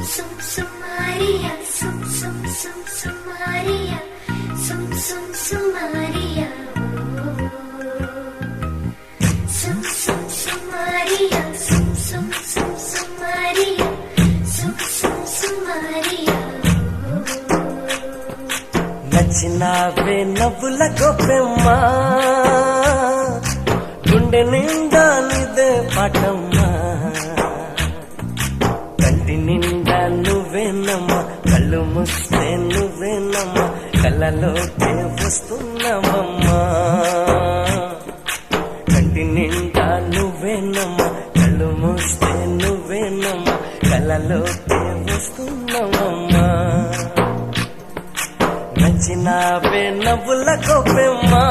Maria, Maria, Maria, Maria, Maria. నచ్చినావే నవ్వుల గొప్పెమ్మా, గుండె నిండా నిదే పాటమ్మా, కంటి నిండా నువ్వేనమ్మా, కళ్ళు మూస్తే నువ్వేనమ్మా, కళ్ళలోకే వస్తున్నావమ్మా. కంటి నిండా నువ్వేనమ్మా, కళ్ళు మూస్తే నువ్వేనమ్మా, కళ్ళలోకే వస్తున్నావమ్మా. నచ్చినావే నవ్వుల గొప్పెమ్మా.